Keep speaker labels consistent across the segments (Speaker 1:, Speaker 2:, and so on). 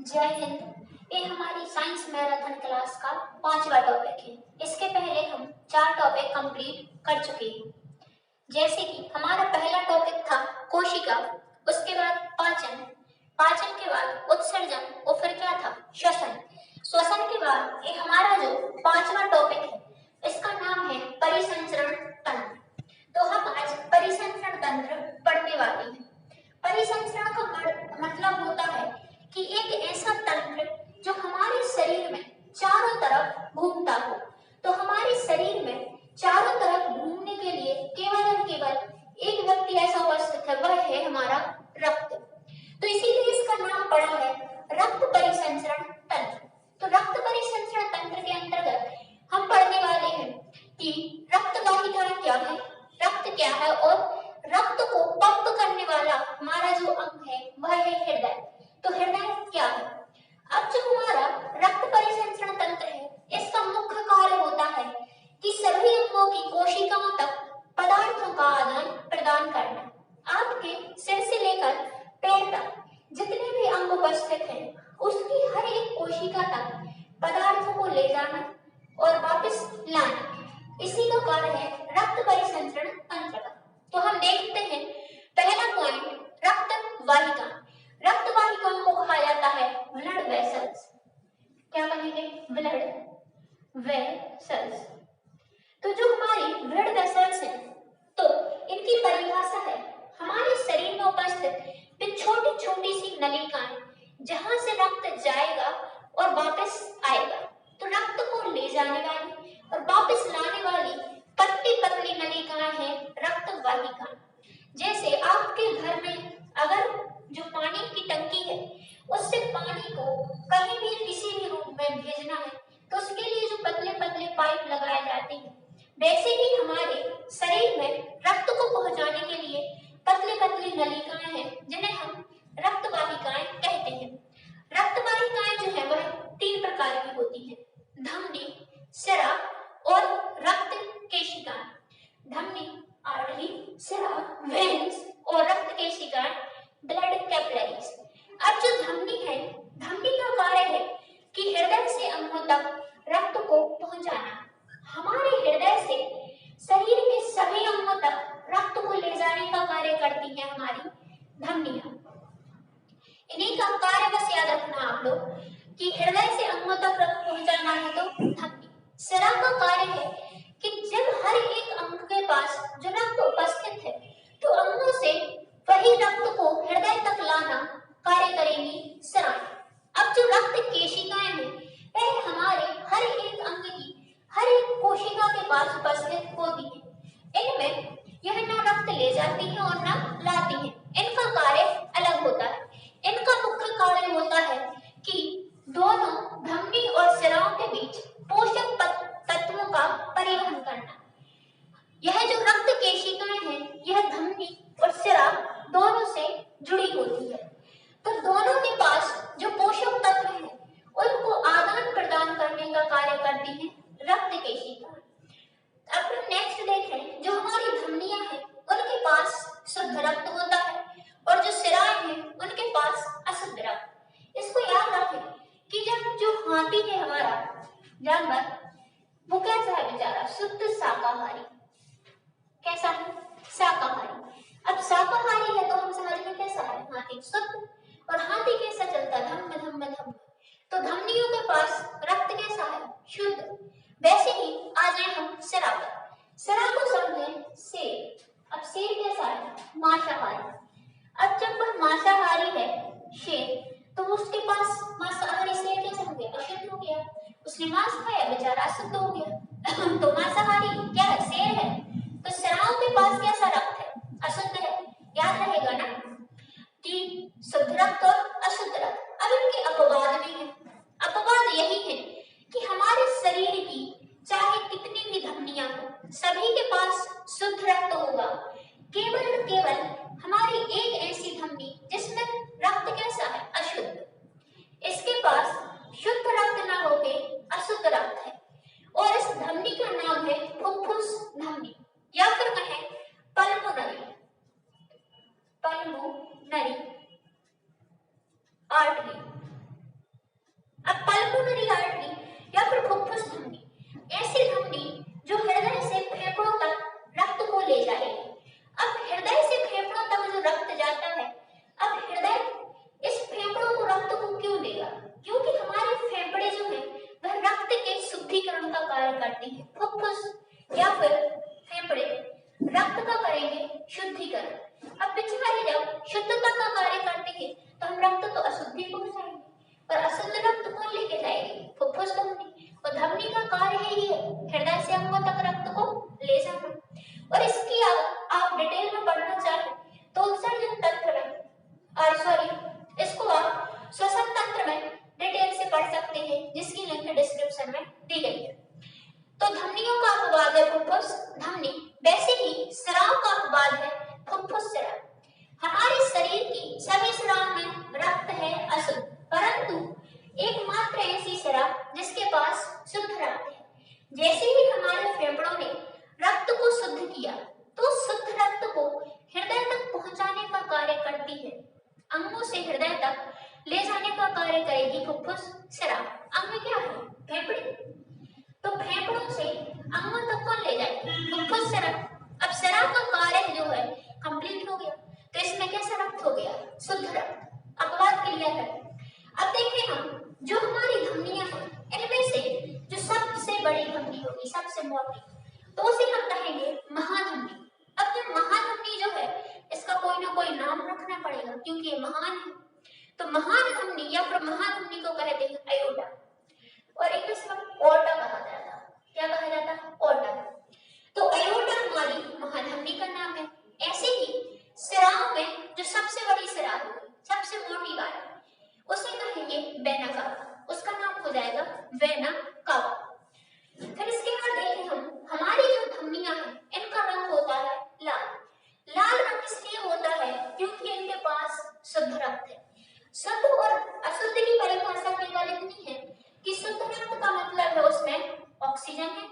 Speaker 1: जय हिंद। ये हमारी साइंस मैराथन क्लास का 5वां टॉपिक है। इसके पहले हम 4 टॉपिक कंप्लीट कर चुके हैं। जैसे कि हमारा पहला टॉपिक था कोशिका, उसके बाद पाचन, पाचन के बाद उत्सर्जन और फिर क्या था श्वसन, श्वसन के बाद ये हमारा जो 5वां टॉपिक है इसका नाम है परिसंचरण तंत्र। तो हम आज परिसंचरण तंत्र पढ़ने वाले हैं। परिसंचरण का मतलब होता है कि एक ऐसा तंत्र जो हमारे शरीर में चारों तरफ घूमता हो। तो हमारे शरीर में चारों तरफ घूमने के लिए केवल और केवल एक व्यक्ति ऐसा उपस्थित है, वह है हमारा रक्त। तो इसीलिए इसका नाम पड़ा है रक्त परिसंचरण तंत्र। तो रक्त परिसंचरण तंत्र के अंतर्गत हम पढ़ने वाले हैं कि रक्त वाहिकाएं क्या है, रक्त क्या है और रक्त को पंप करने वाला हमारा जो अंग है वह है हृदय। तो हृदय क्या है? अब जो हमारा रक्त परिसंचरण तंत्र है इसका मुख्य कार्य होता है कि सभी अंगों की कोशिकाओं तक पदार्थों का आदान प्रदान करना। आपके सिर से लेकर पैर तक जितने भी अंग उपस्थित हैं उसकी हर एक कोशिका तक पदार्थों को ले जाना और वापस लाना, इसी का कार्य है रक्त परिसंचरण तंत्र का। तो हम देखते हैं पहला पॉइंट रक्त वाहिका। रक्त वाहिकाओं को कहा जाता है ब्लड वेसल्स। क्या कहेंगे? Blood vessels. तो जो हमारी ब्लड वेसल्स हैं तो इनकी परिभाषा है हमारे शरीर में उपस्थित छोटी छोटी सी नलिकाएं जहां से रक्त जाएगा और वापस आएगा। तो रक्त को ले जाने वाली और वापस लाने वाली पतली पतली नलिकाएं हैं रक्त वाहिका। जैसे आपके घर में अगर जो पानी की टंकी है उससे पानी को कहीं भी किसी भी रूप में भेजना है तो उसके लिए जो पतले पतले पाइप लगाए जाते हैं, वैसे ही हमारे शरीर में रक्त को पहुंचाने के लिए पतली पतली नलिकाएं हैं जिन्हें हम रक्त वाहिकाएं कहते हैं। रक्त वाहिकाएं जो है वह 3 प्रकार की होती है, धमनी, सिरा और रक्त केशिकाएं। धमनी आर्टरी, सिरा वेन्स और रक्त केशिकाएं ब्लड कैपिलरीज। अब जो धमनी है, धमनी का कार्य है कि हृदय से अंगों तक रक्त को पहुंचाना। हमारे हृदय से शरीर के सभी अंगों तक रक्त को ले जाने का कार्य करती है हमारी धमनियां। इन्हीं का कार्य बस याद रखना आप लोग कि हृदय से अंगों तक रक्त पहुंचाना है तो धमनी। सिरा का कार्य है कि जब हर एक अंग के पास जो रक्त उपस्थित है तो अंगों से वही रक्त को हृदय तक लाना कार्य करेंगी सिराएं। अब जो रक्त केशिकाएं हैं वह हमारे हर एक अंग की हर एक कोशिका के पास उपस्थित होती है। इनमें यह ना रक्त ले जाती है और ना लाती है, इनका कार्य अलग होता है। इनका मुख्य कार्य होता है कि दोनों धमनी और सिराओं के बीच पोषक तत्वों का परिवहन करना। यह जो रक्त केशिकाएं हैं यह धमनी और सिरा दोनों से जुड़ी होती है। तो दोनों के पास जो पोषक तत्व हैं उनको आदान प्रदान करने का कार्य करती है रक्त केशिका। अब हम नेक्स्ट देखें, जो हमारी धमनियां हैं उनके पास शुद्ध रक्त होता है और जो सिराएं हैं उनके पास अशुद्ध रक्त। इसको याद रखें कि जब जो हाथी है हमारा जानवर, वो कैसा है बेचारा? शुद्ध शाकाहारी। कैसा है? शाकाहारी। अब शाकाहारी है तो हम समझ में कैसा है? हाथी शुद्ध। और हाथी कैसा चलता है? धम धम धम। तो धमनियों के पास रक्त कैसा है? शुद्ध। वैसे ही आ जाए हम सिरा पर। सिरा को समझें शेर। अब शेर कैसा है? मांसाहारी। अब जब वह मांसाहारी है शेर तो उसके पास मांसाहारी शेर कैसा हो गया? अशुद्ध हो गया। उसने मांस खाया, बेचारा अशुद्ध हो गया। तो मांसाहारी क्या है? शेर है। तो सिराओं के पास कैसा रक्त है? अशुद्ध है। याद रहेगा ना कि शुद्ध रक्त और अशुद्ध रक्त। अब इनके अपवाद भी हैं। अपवाद यही है कि हमारे शरीर की चाहे कितनी भी धमनियां हो सभी के पास शुद्ध रक्त होगा। केवल और केवल हमारी एक ऐसी धमनी जिसमें रक्त कैसा है? अशुद्ध। इसके पास शुद्ध रक्त ना होके अशुद्ध रक्त है और इस धमनी का नाम है फुफ्फुस धमनी या फिर कहें पल्मोनरी। पल्मोनरी। अशुद्ध रक्त कौन लेके जाएगी? फुफ्फुस धमनी। और धमनी का कार्य है ये हृदय से अंगों तक रक्त को ले जाना। और इसकी आप डिटेल में पढ़ना चाहें तो उत्सर्जन तंत्र में इसको आप श्वसन तंत्र में डिटेल से पढ़ सकते हैं, जिसकी लिंक डिस्क्रिप्शन में दी गई है। तो धमनियों का अपवाद है फुफ्फुस धमनी, वैसे ही स्राव का अपवाद है फुफ्फुस स्राव। हमारे शरीर की सभी स्राव में रक्त है अशुद्ध, परंतु एकमात्र ऐसी स्राव जिसके पास शुद्ध रक्त है। जैसे ही हमारे फेफड़ों ने रक्त को शुद्ध किया तो शुद्ध रक्त को हृदय तक पहुंचाने का कार्य करती है। अंगों से हृदय तक ले जाने का कार्य करेगी फुफ्फुस स्राव। अंग क्या है? फेफड़े। तो फेफड़ों से अंगों तक कौन ले जाएगी? फुफ्फुस स्राव। अब स्राव का कार्य जो है कंप्लीट हो गया, तो इसमें कैसा रक्त हो गया? शुद्ध रक्त। अपवाद क्लियर है। अब देखें हम जो हमारी धमनियां हैं इनमें से जो सबसे बड़ी धमनी होगी, सबसे मोटी, तो उसे हम कहेंगे महाधमनी। अब ये महाधमनी जो है इसका कोई ना कोई नाम रखना पड़ेगा क्योंकि ये महान है। तो महान धमनी या फिर महाधमनी को कहते हैं अयोटा, और इंग्लिश में ओर्टा कहा जाता है। क्या कहा जाता है? ओर्टा। तो अयोटा हमारी महाधमनी का नाम है। ऐसे ही स्राव में जो सबसे बड़ी स्राव होगी, सबसे मोटी वाली, उसे कहेंगे वेना कावा। उसका नाम हो जाएगा वेना कावा। फिर इसके बाद देखें हम हमारी जो धमनियां हैं इनका रंग होता है लाल। लाल रंग इसलिए होता है क्योंकि इनके पास शुद्ध रक्त है। शुद्ध और अशुद्ध की परिभाषा केवल इतनी है कि शुद्ध रक्त का मतलब है उसमें ऑक्सीजन है,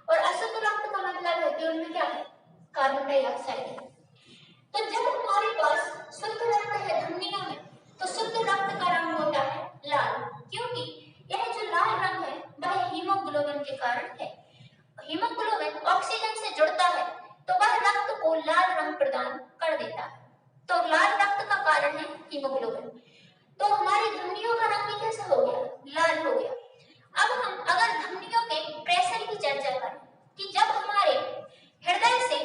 Speaker 1: और अशुद्ध रक्त का मतलब है कि उनमें क्या है? कार्बन डाइऑक्साइड है। तो जब हमारे पास शुद्ध रक्त है धमनियों में, तो शुद्ध रक्त का रंग होता है लाल, क्योंकि यह जो लाल रंग है वह हीमोग्लोबिन के कारण है। हीमोग्लोबिन ऑक्सीजन से जुड़ता है तो वह रक्त को लाल रंग प्रदान कर देता है। तो लाल रक्त का कारण है हीमोग्लोबिन। तो हमारी धमनियों का रंग भी कैसा हो गया? लाल हो गया। अब हम अगर धमनियों के प्रेशर की चर्चा करें कि जब हमारे हृदय से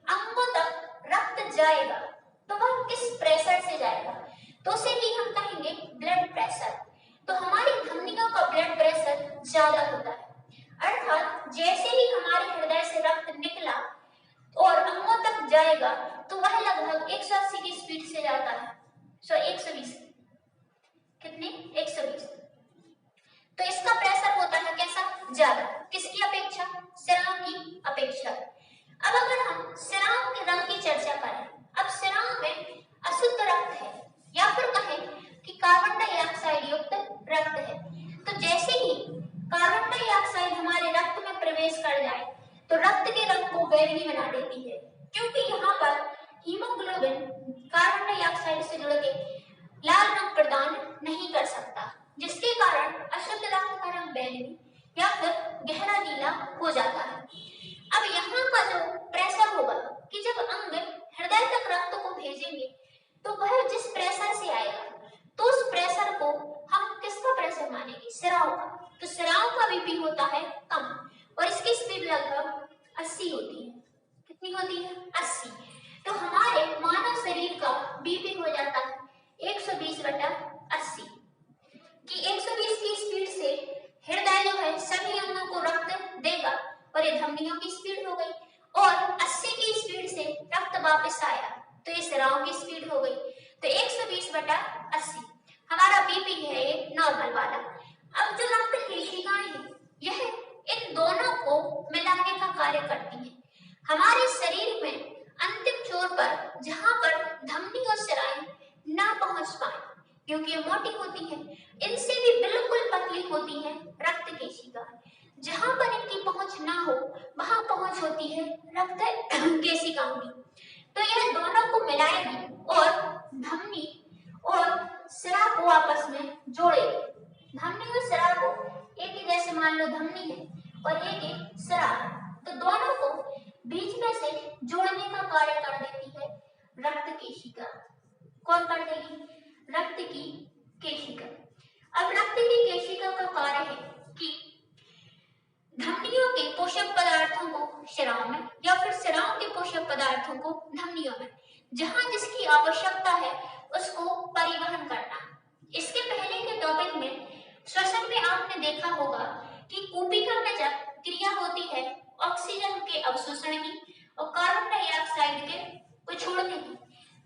Speaker 1: अंगों तक रक्त जाएगा तो वह किस प्रेशर से जाएगा, तो उसे भी हम कहेंगे ब्लड प्रेशर। तो हमारी धमनियों का ब्लड प्रेशर ज्यादा होता है, अर्थात जैसे ही हमारे हृदय से रक्त निकला और अंगों तक जाएगा तो वह लगभग 180 की स्पीड से जाता है। 120 कितने? 120। तो इसका प्रेशर होता है कैसा? ज्यादा। किसकी अपेक्षा? स्राव की अपेक्षा। अब अगर हम स्राव के रंग की चर्चा करें, अब स्राव में अशुद्ध रक्त है या फिर कहें कि कार्बन डाइऑक्साइड युक्त रक्त है, तो जैसे ही कार्बन डाइऑक्साइड हमारे रक्त में प्रवेश कर जाए तो रक्त के रंग को बैंगनी बना देती है, क्योंकि यहाँ पर हीमोग्लोबिन कार्बन डाइऑक्साइड से जुड़ के लाल रंग प्रदान नहीं कर सकता, जिसके कारण अशुद्ध रक्त का रंग बैंगनी या फिर गहरा नीला हो जाता है। अब यहाँ का जो प्रेशर होगा कि जब अंग हृदय तक रक्त को भेजेंगे तो वह जिस प्रेशर से आएगा तो उस प्रेशर को हम किसका प्रेशर मानेंगे? स्राव का। तो स्राव का बीपी होता है कम और इसकी स्पीड लगभग 80 होती है। कितनी होती है? 80। तो हमारे मानव शरीर का बीपी हो जाता है 120/80 कि 120 की स्पीड से हृदय जो है सभी अंगों को रक्त देगा, और ये धमनियों की स्पीड हो गई, और 80 की स्पीड से रक्त वापस आया तो ये स्राव की स्पीड हो गई। तो 120/80 हमारा बीपी है ये नॉर्मल वाला। अब जो रक्त केशिकाएं हैं यह इन दोनों को मिलाने का कार्य करती हैं। हमारे शरीर में अंतिम छोर पर जहां पर धमनी और सिराएं ना पहुंच पाए क्योंकि ये मोटी होती हैं, इनसे भी बिल्कुल पतली होती है रक्त केशिका। जहां पर इनकी पहुंच ना हो वहां पहुंच होती है रक्त केशिकाओं की। तो यह दोनों को मिलाएगी और धमनी और सिरा को आपस में जोड़ेगी। धमनी और सिरा को एक ही, जैसे मान लो धमनी है और एक एक सिरा, तो दोनों को बीच में से जोड़ने का कार्य कर देती है रक्त केशिका। कौन कर देगी? रक्त की केशिका। अब रक्त की केशिका का कार्य है कि धमनियों के पोषक पदार्थों को सिराओं में या फिर सिराओं के पोषक पदार्थों को धमनियों में, जहां जिसकी आवश्यकता है उसको परिवहन करना। इसके पहले के टॉपिक में आपने देखा होगा कि कूपिका में जब क्रिया होती है ऑक्सीजन के अवशोषण की और कार्बन डाइऑक्साइड के को छोड़ने की,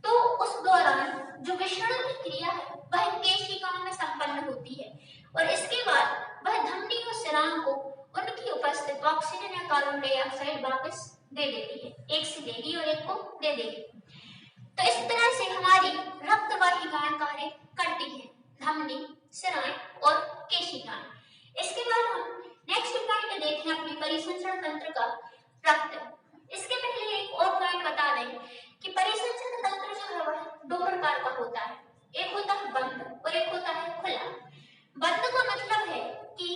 Speaker 1: तो उस दौरान जो विषाणु की क्रिया है वह केशिकाओं में संपन्न होती है और इसके बाद वह धमनी और सिराओं को उनकी उपस्थित ऑक्सीजन या कार्बन डाइऑक्साइड वापस दे देती है, एक से देगी और एक को दे देगी। तो इस तरह से हमारी रक्त वाहिकाएं कार्य करती हैं, धमनी, सिराएं और केशिकाएं। इसके बाद हम नेक्स्ट पॉइंट देखें अपनी परिसंचरण तंत्र का, रक्त। इसके पहले एक और पॉइंट बता दें कि परिसंचरण तंत्र जो है वह दो प्रकार का होता है, एक होता है बंद और एक होता है खुला। बंद का मतलब है कि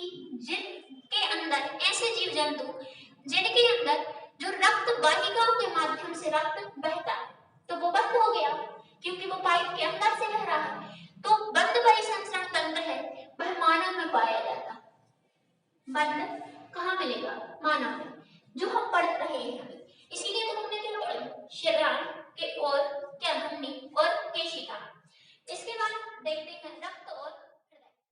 Speaker 1: जिनके अंदर ऐसे जीव जंतु जिनके अंदर जो रक्त वाहिकाओं के माध्यम से रक्त बहता है, तो वो बंद हो गया क्योंकि वो पाइप के अंदर से बह रहा है। तो बंद परिसंचरण तंत्र है वह मानव में पाया जाता है। बंद कहाँ मिलेगा? मानव में, जो हम पढ़ रहे हैं। इसीलिए तो हमने क्या पढ़ा, शरीर के और क्या, धमनी और केशिका। इसके बाद देखते हैं रक्त और